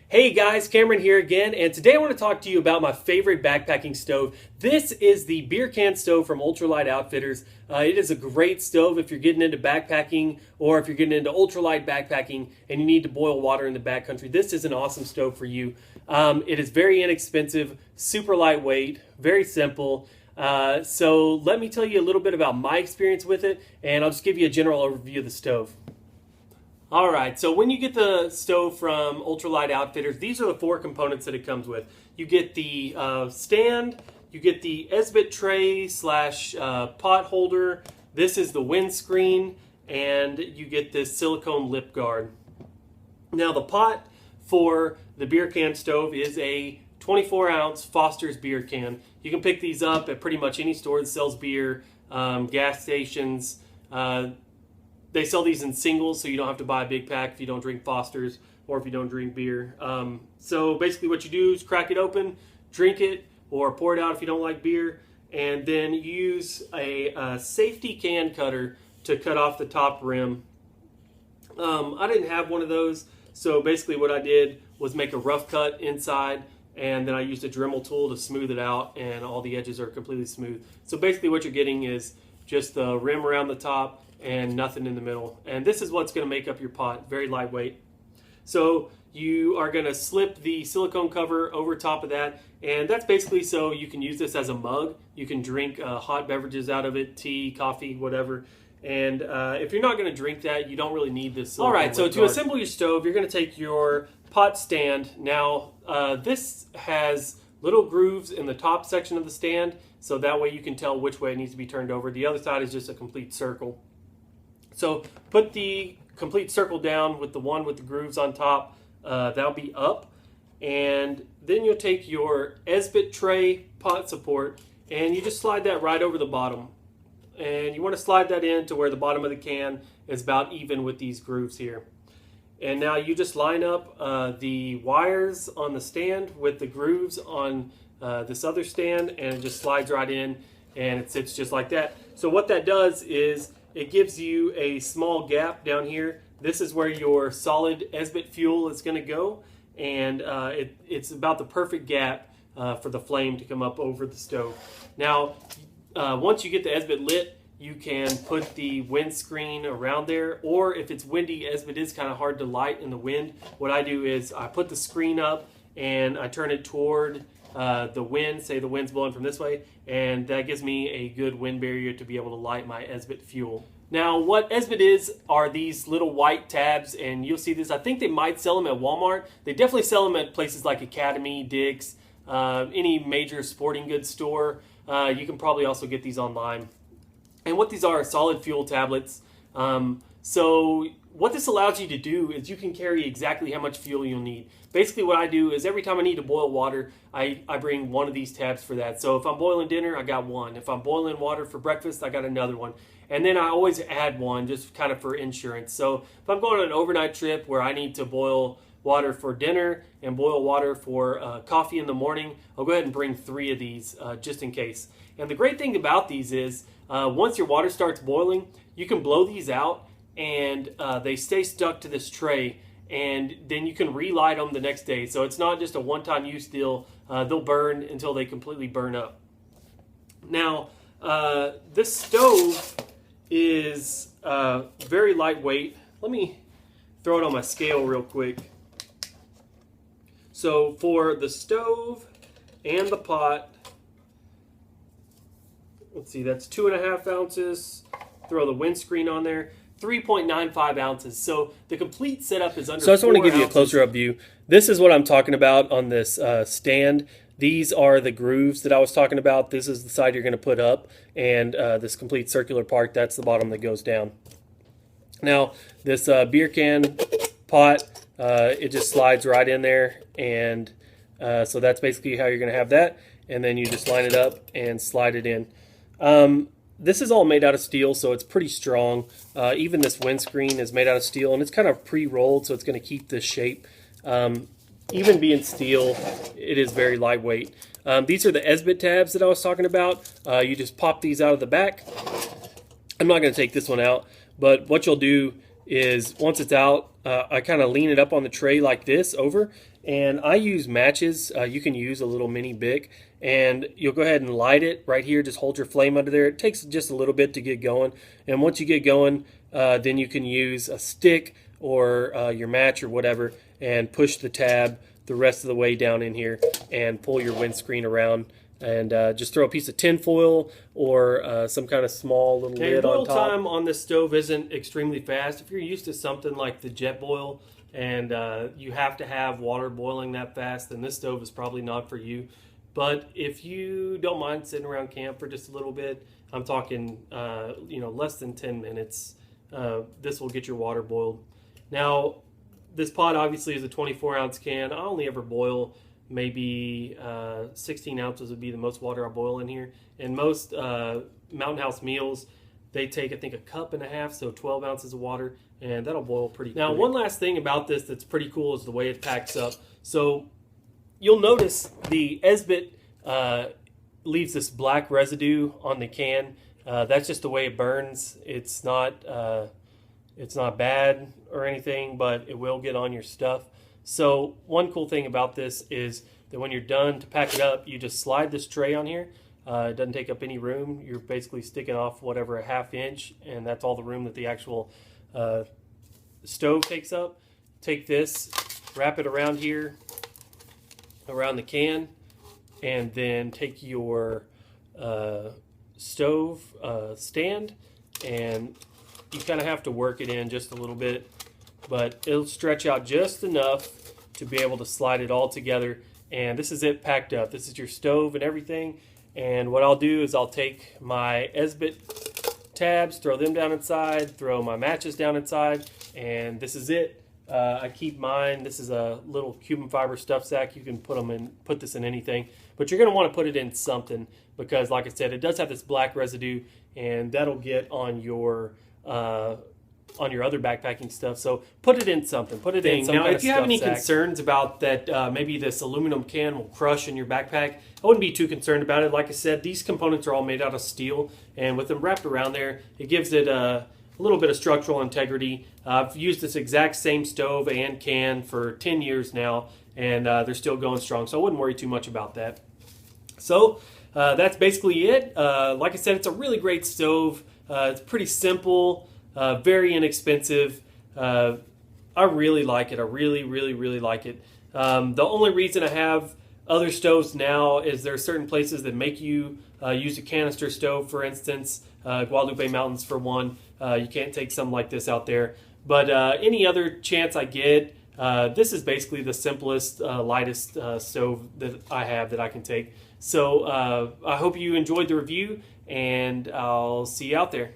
Hey guys, Cameron here again, and today I want to talk to you about my favorite backpacking stove. This is the beer can stove from Ultralight Outfitters. It is a great stove if you're getting into backpacking or if you're getting into ultralight backpacking and you need to boil water in the backcountry. This is an awesome stove for you. It is very inexpensive, super lightweight, very simple. So let me tell you a little bit about my experience with it, and I'll just give you a general overview of the stove. All right, so when you get the stove from Ultralight Outfitters, these are the four components that it comes with. You get the stand, you get the Esbit tray slash pot holder, this is the windscreen, and you get this silicone lip guard. Now the pot for the beer can stove is a 24-ounce Foster's beer can. You can pick these up at pretty much any store that sells beer, gas stations. They sell these in singles, so you don't have to buy a big pack if you don't drink Foster's or if you don't drink beer. So basically what you do is crack it open, drink it, or pour it out if you don't like beer, and then use a safety can cutter to cut off the top rim. I didn't have one of those, so basically what I did was make a rough cut inside, and then I used a Dremel tool to smooth it out, and all the edges are completely smooth. So basically what you're getting is just the rim around the top and nothing in the middle. And this is what's going to make up your pot, very lightweight. So you are going to slip the silicone cover over top of that, and that's basically so you can use this as a mug. You can drink hot beverages out of it, tea, coffee, whatever. And if you're not going to drink that, you don't really need this silicone. All right, so to assemble your stove, you're going to take your pot stand. Now, this has little grooves in the top section of the stand, so that way you can tell which way it needs to be turned over. The other side is just a complete circle. So put the complete circle down with the one with the grooves on top. That'll be up. And then you'll take your Esbit tray pot support and you just slide that right over the bottom. And you want to slide that in to where the bottom of the can is about even with these grooves here. And now you just line up the wires on the stand with the grooves on this other stand, and it just slides right in and it sits just like that. So what that does is it gives you a small gap down here. This is where your solid Esbit fuel is going to go, and it's about the perfect gap for the flame to come up over the stove. Now, once you get the Esbit lit, you can put the windscreen around there, or if it's windy, Esbit is kind of hard to light in the wind. What I do is I put the screen up and I turn it toward the wind, say the wind's blowing from this way, and that gives me a good wind barrier to be able to light my Esbit fuel. Now, what Esbit is are these little white tabs, and you'll see this. I think they might sell them at Walmart. They definitely sell them at places like Academy, Dick's, any major sporting goods store. You can probably also get these online. And what these are solid fuel tablets. So what this allows you to do is you can carry exactly how much fuel you'll need. Basically what I do is every time I need to boil water, I bring one of these tabs for that. So if I'm boiling dinner, I got one. If I'm boiling water for breakfast, I got another one. And then I always add one just kind of for insurance. So if I'm going on an overnight trip where I need to boil water for dinner and boil water for coffee in the morning, I'll go ahead and bring 3 of these just in case. And the great thing about these is once your water starts boiling, you can blow these out and they stay stuck to this tray, and then you can relight them the next day. So it's not just a one-time use deal. They'll burn until they completely burn up. Now, this stove is very lightweight. Let me throw it on my scale real quick. So for the stove and the pot, let's see, that's 2.5 ounces. Throw the windscreen on there, 3.95 ounces. So the complete setup is under 4 ounces. So I just want to give you a closer up view. This is what I'm talking about on this stand. These are the grooves that I was talking about. This is the side you're going to put up, and this complete circular part, that's the bottom that goes down. Now, this beer can pot, it just slides right in there, and so that's basically how you're going to have that, and then you just line it up and slide it in. This is all made out of steel, so it's pretty strong. Even this windscreen is made out of steel, and it's kind of pre-rolled, so it's going to keep this shape. Even being steel, it is very lightweight. These are the Esbit tabs that I was talking about. You just pop these out of the back. I'm not going to take this one out, but what you'll do is once it's out, I kind of lean it up on the tray like this over, and I use matches. You can use a little mini Bic, and you'll go ahead and light it right here. Just hold your flame under there. It takes just a little bit to get going, and once you get going, then you can use a stick or your match or whatever and push the tab the rest of the way down in here and pull your windscreen around, and just throw a piece of tin foil or some kind of small little lid on top. Boil time on this stove isn't extremely fast. If you're used to something like the jet boil and you have to have water boiling that fast, then this stove is probably not for you. But if you don't mind sitting around camp for just a little bit, I'm talking less than 10 minutes, this will get your water boiled. Now, this pot obviously is a 24-ounce can. I only ever boil maybe 16 ounces would be the most water I boil in here. And most Mountain House meals, they take, I think, a cup and a half, so 12 ounces of water, and that'll boil pretty quick. Now, one last thing about this that's pretty cool is the way it packs up. So you'll notice the Esbit leaves this black residue on the can. That's just the way it burns. It's not bad or anything, but it will get on your stuff. So one cool thing about this is that when you're done to pack it up, you just slide this tray on here. It doesn't take up any room. You're basically sticking off whatever, a ½ inch, and that's all the room that the actual stove takes up. Take this, wrap it around here, around the can, and then take your stove stand, and you kind of have to work it in just a little bit, but it'll stretch out just enough to be able to slide it all together. And this is it packed up. This is your stove and everything. And what I'll do is I'll take my Esbit tabs, throw them down inside, throw my matches down inside, and this is it. I keep mine. This is a little Cuban fiber stuff sack. You can put this in anything, but you're going to want to put it in something because, like I said, it does have this black residue, and that'll get on your other backpacking stuff. So put it in something. Put it in some kind of stuff sack. Now, if you have any concerns about that, maybe this aluminum can will crush in your backpack, I wouldn't be too concerned about it. Like I said, these components are all made out of steel, and with them wrapped around there, it gives it a little bit of structural integrity. I've used this exact same stove and can for 10 years now, and they're still going strong, so I wouldn't worry too much about that. So that's basically it. Like I said, it's a really great stove. It's pretty simple, very inexpensive. I really like it. I really, really, really like it. The only reason I have other stoves now is there are certain places that make you use a canister stove, for instance, Guadalupe Mountains for one. You can't take something like this out there. But any other chance I get, this is basically the simplest, lightest stove that I have that I can take. So I hope you enjoyed the review, and I'll see you out there.